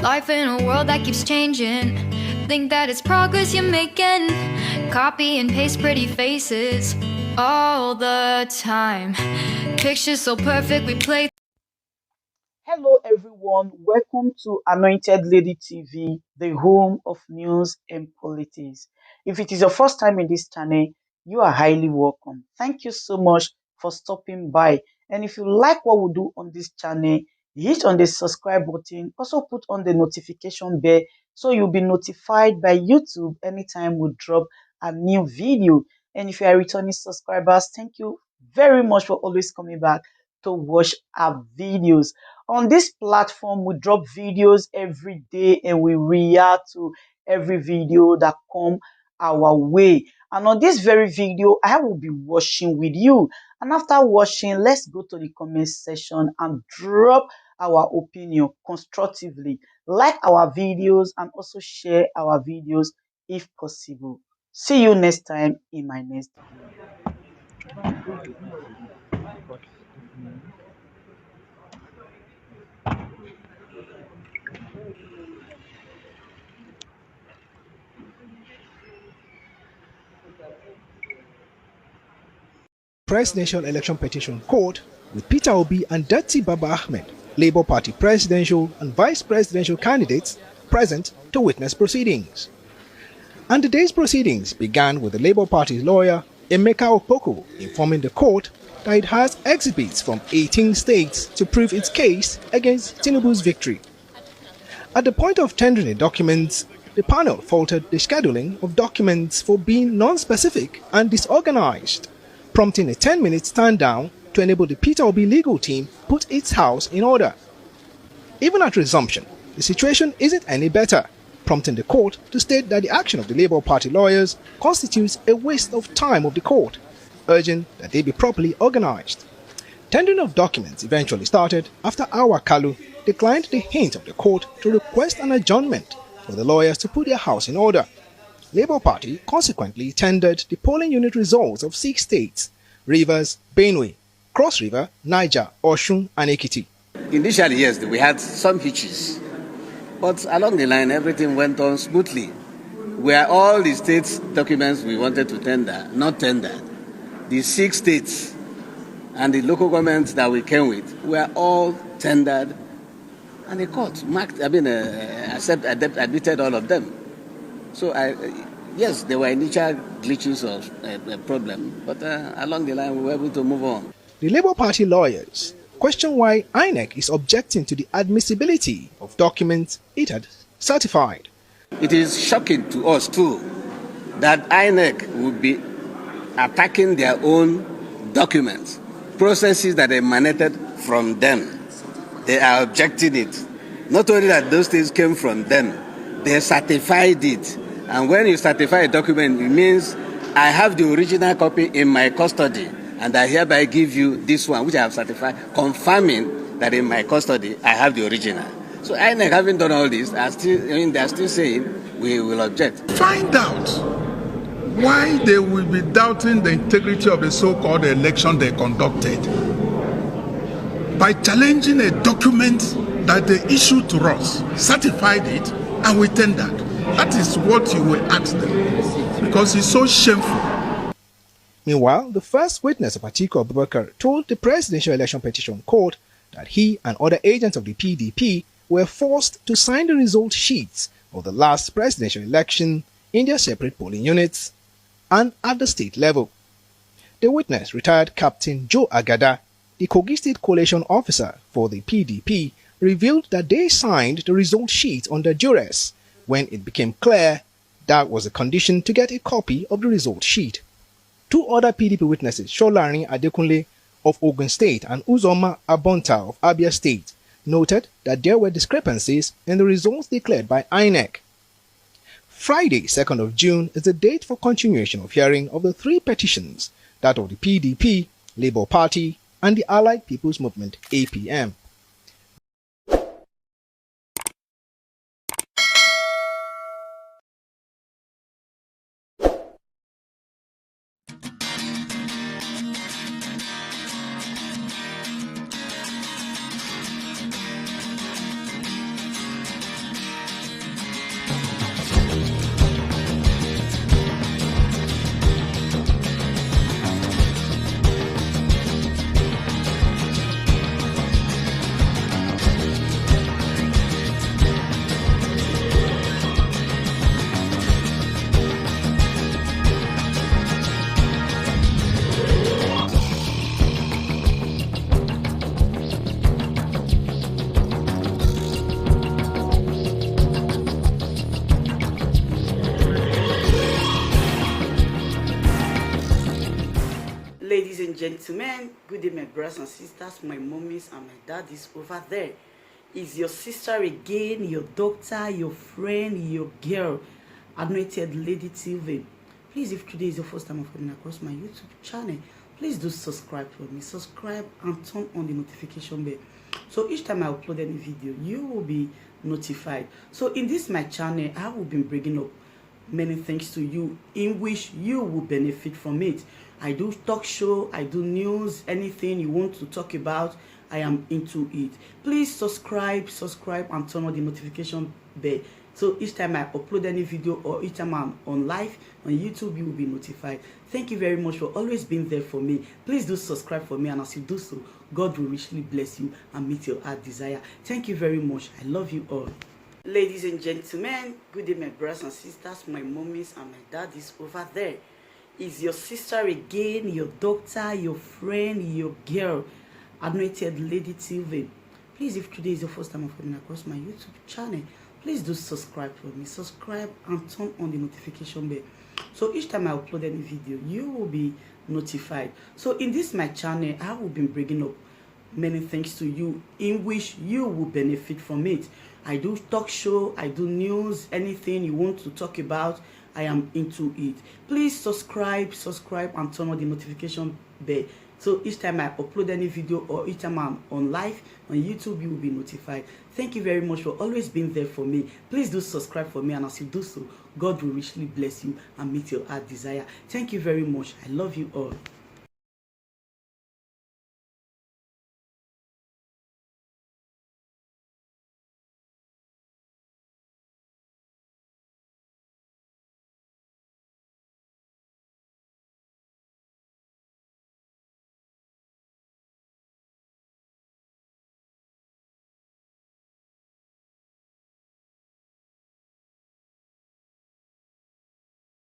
Life in a world that keeps changing. Think that it's progress you're making. Copy and paste pretty faces all the time. Pictures so perfect we play. Hello everyone, welcome to Anointed Lady TV, the home of news and politics. If it is your first time in this channel, you are highly welcome. Thank you so much for stopping by. And if you like what we do on this channel, hit on the subscribe button, also put on the notification bell so you'll be notified by YouTube anytime we drop a new video. And if you are returning subscribers, thank you very much for always coming back to watch our videos. On this platform, we drop videos every day and we react to every video that come our way. And on this very video, I will be watching with you. And after watching, let's go to the comment section and drop our opinion constructively. Like our videos and also share our videos if possible. See you next time in my next video. Presidential election petition Coùrt with Peter Obi and Datti Baba Ahmed, Labour Party presidential and vice presidential candidates, present to witness proceedings. And the day's proceedings began with the Labour Party's lawyer, Emeka Okpoko, informing the court that it has exhibits from 18 states to prove its case against Tinubu's victory. At the point of tendering the documents, the panel faulted the scheduling of documents for being non-specific and disorganized, prompting a 10-minute stand-down to enable the Peter Obi legal team put its house in order. Even at resumption, the situation isn't any better, prompting the court to state that the action of the Labour Party lawyers constitutes a waste of time of the court, urging that they be properly organized. Tendering of documents eventually started after Awa Kalu declined the hint of the court to request an adjournment for the lawyers to put their house in order. Labour Party consequently tendered the polling unit results of 6 states: Rivers, Benue, Cross River, Niger, Osun, and Ekiti. Initially, yes, we had some hitches, but along the line, everything went on smoothly. Where all the states' documents we wanted to tender, not tendered, the 6 states and the local governments that we came with were all tendered, and the court admitted all of them. So, yes, there were initial glitches of a problem, but along the line we were able to move on. The Labour Party lawyers question why INEC is objecting to the admissibility of documents it had certified. It is shocking to us too that INEC would be attacking their own documents, processes that emanated from them. They are objecting it. Not only that those things came from them, they certified it. And when you certify a document, it means I have the original copy in my custody, and I hereby give you this one, which I have certified, confirming that in my custody I have the original. So INEC, having done all this, they're still saying we will object. Find out why they will be doubting the integrity of the so-called election they conducted by challenging a document that they issued to us, certified it, and we tendered. That is what you will ask them, because it's so shameful. Meanwhile, the first witness of Atiku Abubakar told the Presidential Election Petition Court that he and other agents of the PDP were forced to sign the result sheets of the last presidential election in their separate polling units and at the state level. The witness, retired Captain Joe Agada, the Kogi State Coalition officer for the PDP, revealed that they signed the result sheet under duress when it became clear that was a condition to get a copy of the result sheet. 2 other PDP witnesses, Sholani Adekunle of Ogun State and Uzoma Abonta of Abia State, noted that there were discrepancies in the results declared by INEC. Friday, 2nd of June, is the date for continuation of hearing of the 3 petitions, that of the PDP, Labour Party, and the Allied People's Movement (APM). gentlemen, good day my brothers and sisters, my mommies and my daddies over there. Is your sister again, your doctor, your friend, your girl, Anointed Lady TV. Please, if today is your first time of coming across my YouTube channel, please do subscribe for me. Subscribe and turn on the notification bell. So each time I upload any video, you will be notified. So in this my channel, I will be bringing up many things to you in which you will benefit from it. I do talk show, I do news, anything you want to talk about, I am into it. Please subscribe and turn on the notification bell. So each time I upload any video or each time I'm on live on YouTube, you will be notified. Thank you very much for always being there for me. Please do subscribe for me, and as you do so, God will richly bless you and meet your heart desire. Thank you very much. I love you all. Ladies and gentlemen, good day my brothers and sisters, my mommies and my daddies over there. Is your sister again, your doctor, your friend, your girl, Anointed Lady TV. Please, if today is your first time of coming across my YouTube channel, please do subscribe for me. Subscribe and turn on the notification bell. So each time I upload any video, you will be notified. So in this my channel, I will be bringing up many things to you in which you will benefit from it. I do talk show, I do news, anything you want to talk about, I am into it. Please subscribe and turn on the notification bell. So each time I upload any video or each time I'm on live on YouTube, you will be notified. Thank you very much for always being there for me. Please do subscribe for me, and as you do so, God will richly bless you and meet your heart desire. Thank you very much. I love you all.